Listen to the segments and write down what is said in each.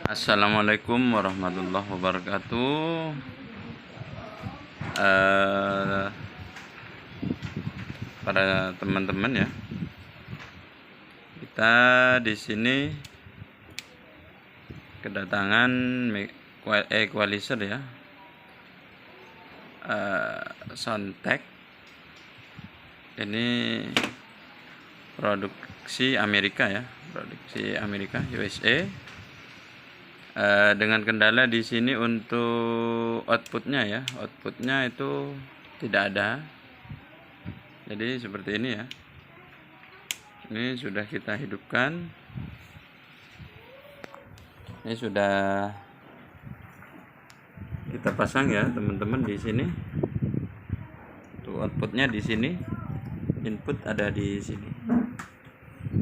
Assalamualaikum warahmatullahi wabarakatuh. Eh, para teman-teman ya, kita di sini kedatangan equalizer ya, Soundtek. Ini produksi Amerika ya, USA. Dengan kendala di sini untuk outputnya itu tidak ada. Jadi seperti ini ya. Ini sudah kita hidupkan. Ini sudah kita pasang ya teman-teman di sini. Tuh outputnya di sini, input ada di sini.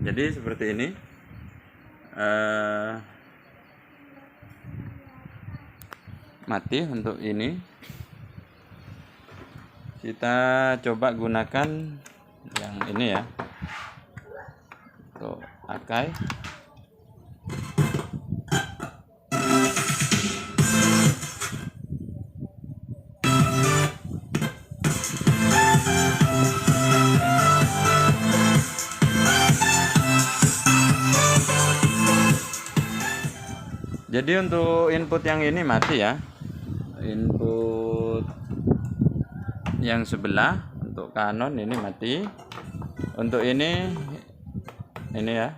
Jadi seperti ini. Mati untuk ini. Kita coba gunakan yang ini ya, untuk Akai. Jadi untuk input yang ini mati ya, input yang sebelah untuk Canon ini mati. Untuk ini ya.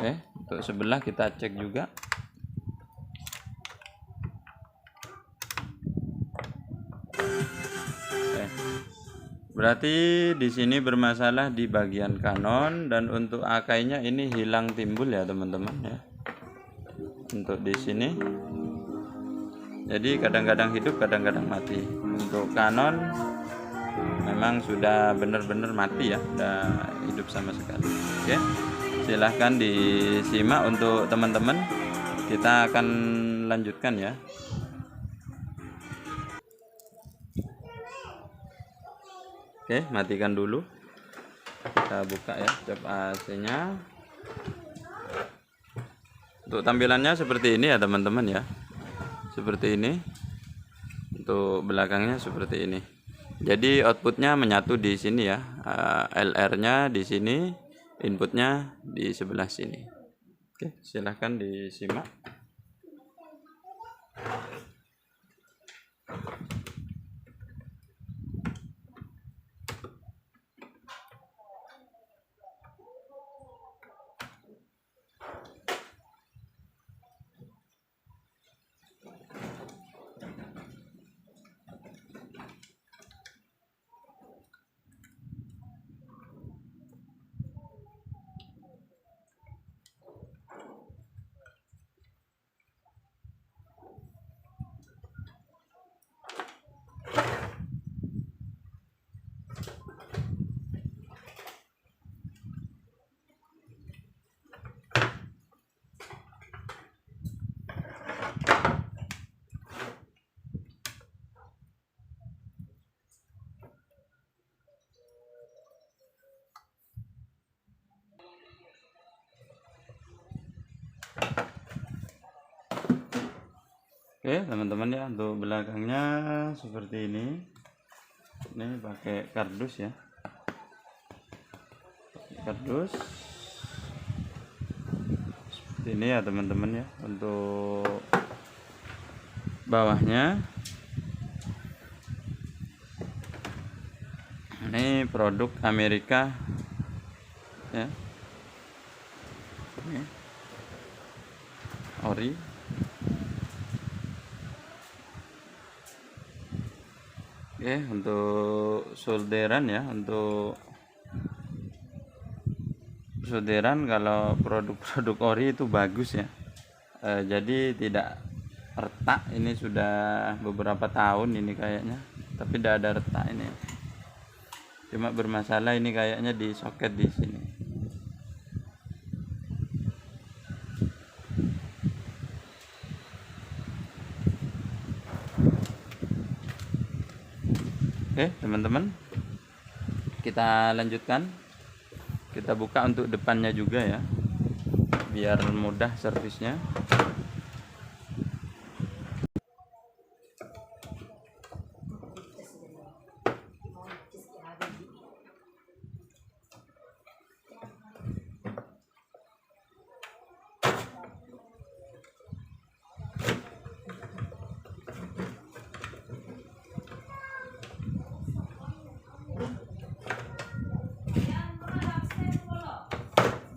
Oke, untuk sebelah kita cek juga. Berarti di sini bermasalah di bagian Canon, dan untuk Akai-nya ini hilang timbul ya teman-teman ya. Untuk di sini. Jadi kadang-kadang hidup, kadang-kadang mati. Untuk Canon memang sudah benar-benar mati ya, sudah hidup sama sekali. Oke. Silahkan disimak untuk teman-teman. Kita akan lanjutkan ya. Oke, matikan dulu. Kita buka ya, cap AC-nya. Untuk tampilannya seperti ini ya teman-teman ya. Seperti ini. Untuk belakangnya seperti ini. Jadi outputnya menyatu di sini ya. LR-nya di sini, inputnya di sebelah sini. Oke, silahkan disimak. Oke teman-teman ya, untuk belakangnya seperti ini. Ini pakai kardus ya, kardus seperti ini ya teman-teman ya. Untuk bawahnya ini produk Amerika ya, ini ori. Oke, untuk solderan ya, untuk solderan kalau produk-produk ori itu bagus ya. Jadi tidak retak. Ini sudah beberapa tahun ini kayaknya, tapi tidak ada retak ini. Cuma bermasalah ini kayaknya di soket di sini. Oke teman-teman, kita lanjutkan, kita buka untuk depannya juga ya, biar mudah servisnya.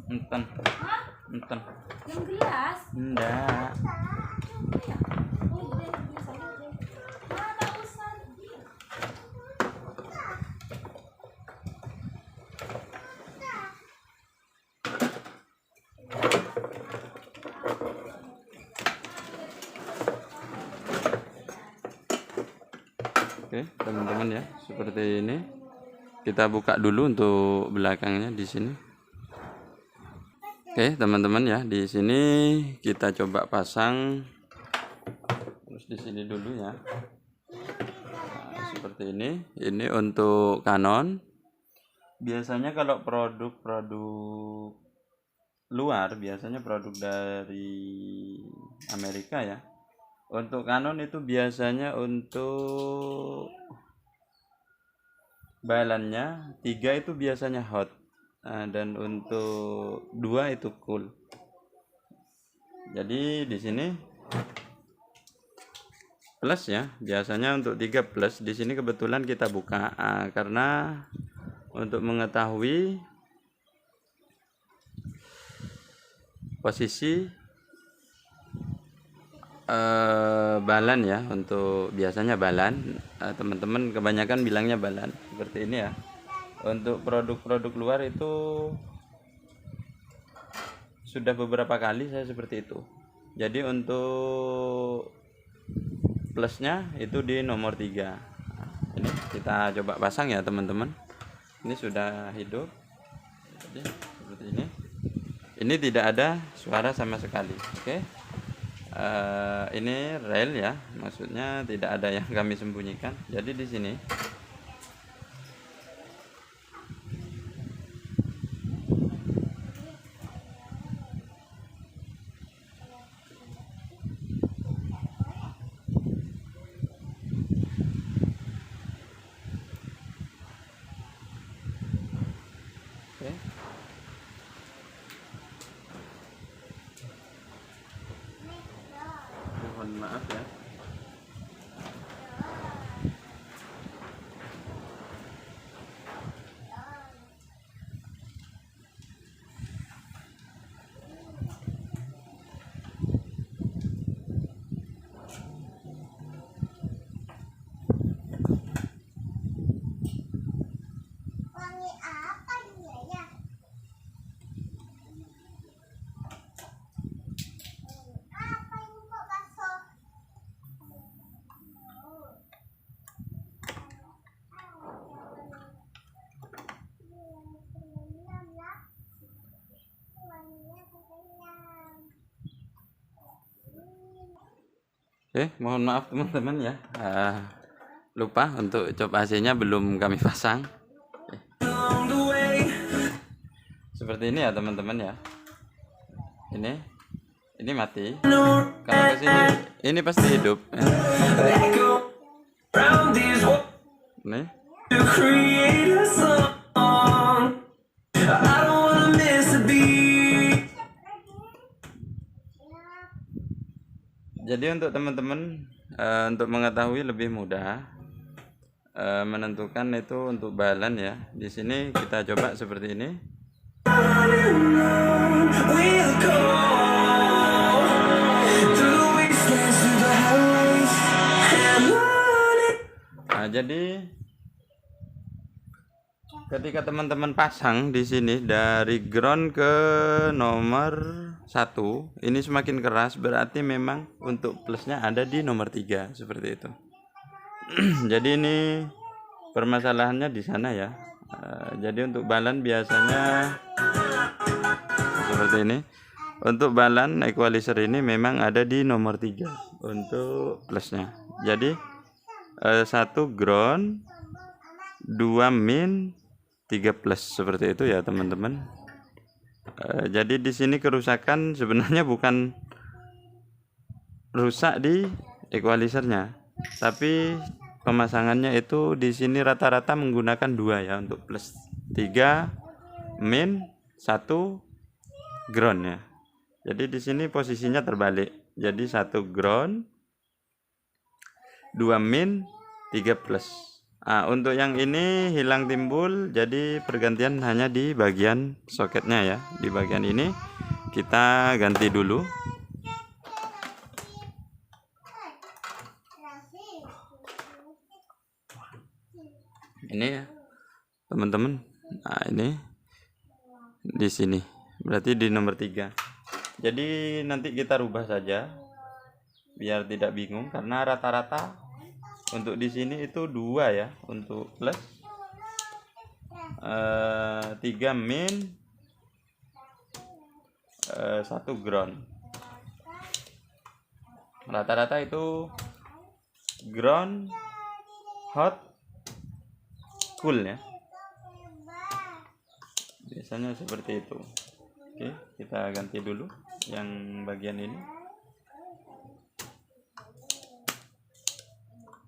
Enten, enten. Yang gelas? Enggak. Oke, teman-teman ya, seperti ini. Kita buka dulu untuk belakangnya di sini. Oke, teman-teman ya, di sini kita coba pasang. Terus di sini dulu ya. Nah, seperti ini. Ini untuk Canon. Biasanya kalau produk-produk luar, biasanya produk dari Amerika ya. Untuk Canon itu biasanya untuk balannya 3 itu biasanya hot. Dan untuk 2 itu cool. Jadi di sini plus ya, biasanya untuk 3 plus. Di sini kebetulan kita buka karena untuk mengetahui posisi balan ya, untuk biasanya balan, teman-teman kebanyakan bilangnya balan seperti ini ya. Untuk produk-produk luar itu sudah beberapa kali saya seperti itu. Jadi untuk plusnya itu di nomor 3. Ini kita coba pasang ya teman-teman. Ini sudah hidup. Jadi seperti ini. Ini tidak ada suara sama sekali. Oke. Ini rel ya, maksudnya tidak ada yang kami sembunyikan. Jadi di sini oke. Mohon maaf ya. Wangi apa ini ya? Apa ini kok bakso? Oke, mohon maaf teman-teman ya. Lupa untuk cop AC-nya belum kami pasang. Seperti ini ya teman-teman ya. Ini mati. Kalau ke sini ini pasti hidup. Nih. Jadi untuk teman-teman untuk mengetahui lebih mudah menentukan itu untuk balan ya. Di sini kita coba seperti ini. Nah, jadi ketika teman-teman pasang di sini dari ground ke nomor 1, ini semakin keras, berarti memang untuk plusnya ada di nomor 3 seperti itu. Jadi ini permasalahannya di sana ya. Jadi untuk balan biasanya seperti ini. Untuk balan equalizer ini memang ada di nomor 3 untuk plusnya. Jadi 1 ground, 2 min, 3 plus seperti itu ya teman-teman. Jadi di sini kerusakan sebenarnya bukan rusak di equalizernya, tapi pemasangannya itu di sini rata-rata menggunakan 2 ya untuk plus, 3 min, 1 ground ya. Jadi di sini posisinya terbalik. Jadi 1 ground, 2 min, 3 plus. Untuk yang ini hilang timbul, jadi pergantian hanya di bagian soketnya ya. Di bagian ini kita ganti dulu. Ini ya teman-teman. Nah ini di sini. Berarti di nomor 3. Jadi nanti kita rubah saja biar tidak bingung, karena rata-rata untuk di sini itu 2 ya untuk plus, 3 min, 1 ground. Rata-rata itu ground, hot, cool ya. Biasanya seperti itu. Oke, kita ganti dulu yang bagian ini.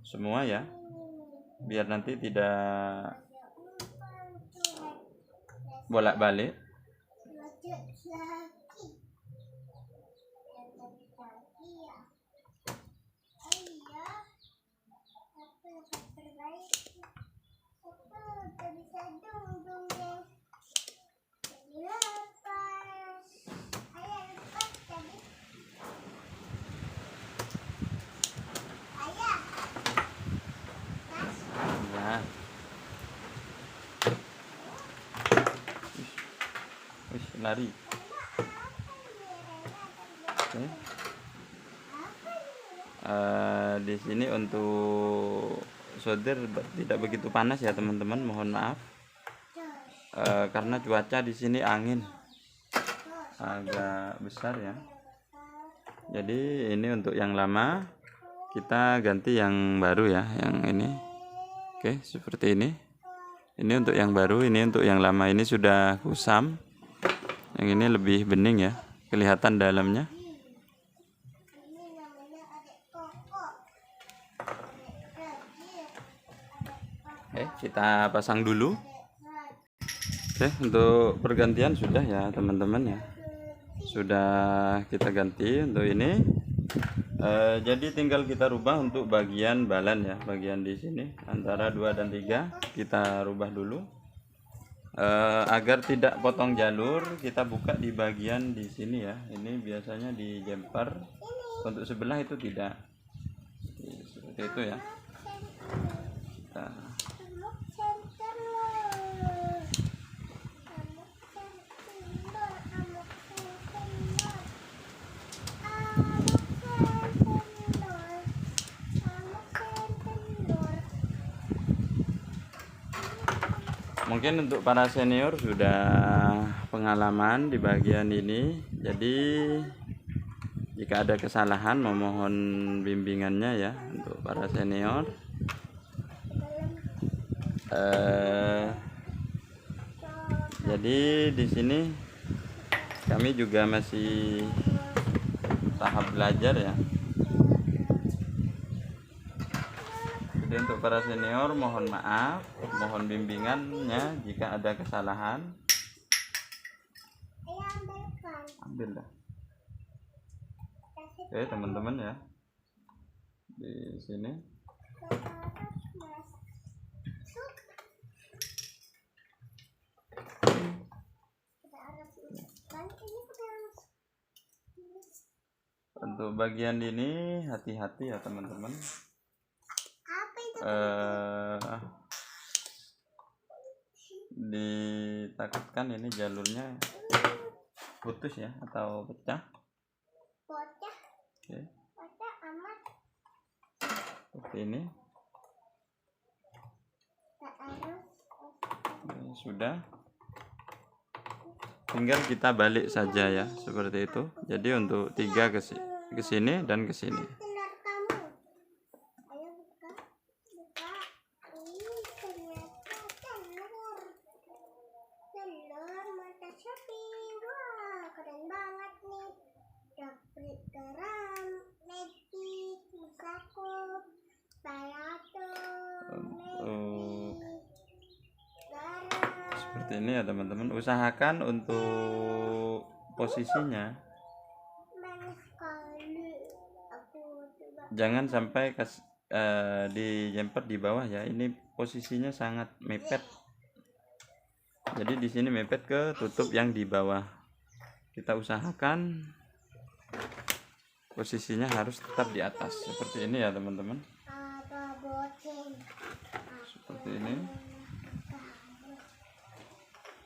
Semua ya, biar nanti tidak bolak-balik. Nah, lari. Oke. Di sini untuk solder tidak begitu panas ya teman-teman, mohon maaf. Karena cuaca di sini angin agak besar ya. Jadi ini untuk yang lama, kita ganti yang baru ya, yang ini. Oke, seperti ini. Ini untuk yang baru, ini untuk yang lama. Ini sudah kusam. Yang ini lebih bening ya, kelihatan dalamnya. Oke, kita pasang dulu. Oke, untuk pergantian sudah ya teman-teman ya. Sudah kita ganti untuk ini. Jadi tinggal kita rubah untuk bagian balan ya, bagian di sini antara 2 dan 3 kita rubah dulu. Agar tidak potong jalur, kita buka di bagian di sini ya. Ini biasanya di jumper, untuk sebelah itu tidak. Seperti itu ya. Mungkin untuk para senior sudah pengalaman di bagian ini, jadi jika ada kesalahan memohon bimbingannya ya untuk para senior. Jadi di sini kami juga masih tahap belajar ya. Jadi untuk para senior mohon maaf, mohon bimbingannya jika ada kesalahan. Ambil dah. Oke teman-teman ya, di sini. Untuk bagian ini hati-hati ya teman-teman. Ditakutkan ini jalurnya putus ya atau pecah. Oke. Seperti ini. Ini sudah. Tinggal kita balik saja ya, seperti itu. Jadi untuk 3 ke sini dan ke sini. seperti ini ya teman-teman. Usahakan untuk posisinya Manis sekali. Aku coba. jangan sampai dijemput di bawah ya. Ini posisinya sangat mepet. Jadi di sini mepet ke tutup yang di bawah. Kita usahakan posisinya harus tetap di atas seperti ini ya teman-teman. Apa boceng? Seperti ini.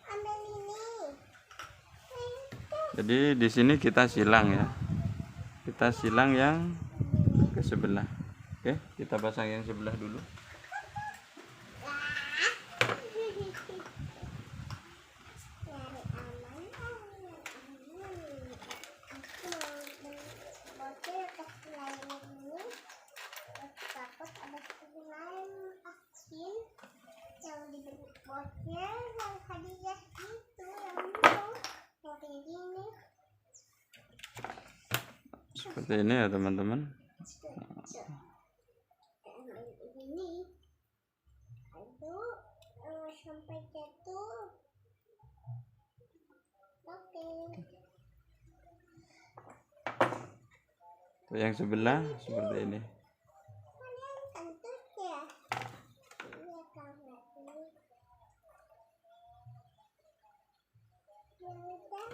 Ambil ini. Jadi di sini kita silang ya. Kita silang yang ke sebelah. Oke, kita pasang yang sebelah dulu. Yang diberi bocil, yang hadiah itu, yang kayak gini. Seperti ini ya teman-teman. Ini, aduh, sampai jatuh. Oke. Tuh, yang sebelah seperti ini. Kalian kentut ya? Iya karena ini. Ya udah.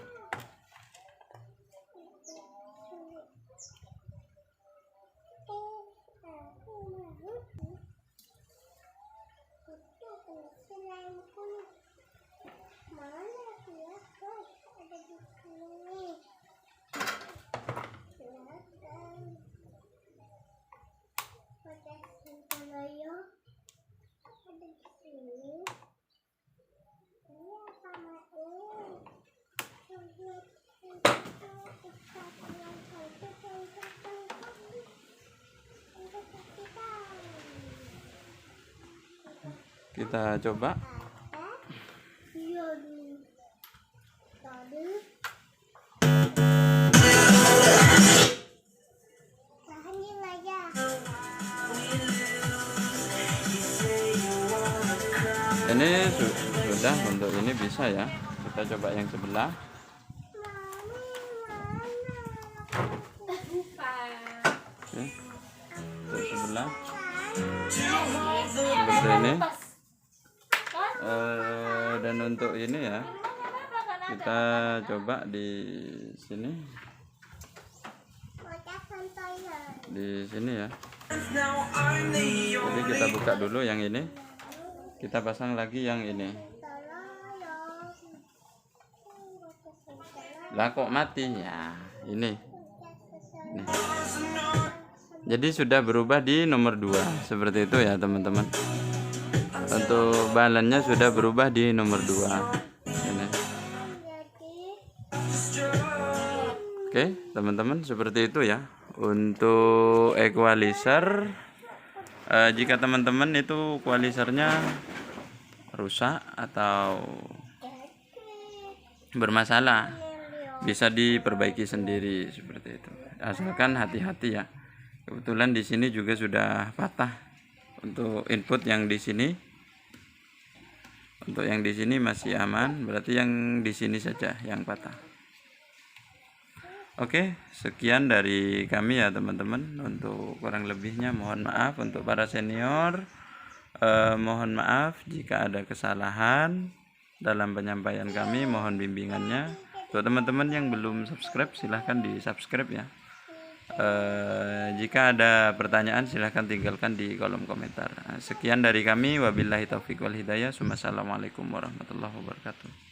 Aku mau. Itu selain kulit. Mana ya? Oh, ada di sini. Silakan. Pada Sintoyo ada di sini. Ini sama ini. Kita coba. Iya nih. Tadi. Tahan juga ya. Ini sudah untuk ini bisa ya. Kita coba yang sebelah. Oke. Untuk sebelah seperti ini. Dan untuk ini ya, kita coba di sini. Di sini ya. Jadi kita buka dulu yang ini. Kita pasang lagi yang ini. Lah kok mati ya? Ini. Jadi sudah berubah di nomor 2. Seperti itu ya teman-teman. Untuk balannya sudah berubah di nomor 2. Ini. Oke, teman-teman, seperti itu ya. Untuk equalizer, jika teman-teman itu equalizernya rusak atau bermasalah, bisa diperbaiki sendiri seperti itu. Asalkan hati-hati ya. Kebetulan di sini juga sudah patah untuk input yang di sini. Untuk yang di sini masih aman, berarti yang di sini saja yang patah. Oke, sekian dari kami ya teman-teman. Untuk kurang lebihnya mohon maaf. Untuk para senior, mohon maaf jika ada kesalahan dalam penyampaian kami, mohon bimbingannya. Untuk teman-teman yang belum subscribe, silahkan di subscribe ya. Jika ada pertanyaan silahkan tinggalkan di kolom komentar. Sekian dari kami, wabillahi taufiq wal hidayah. Assalamualaikum warahmatullahi wabarakatuh.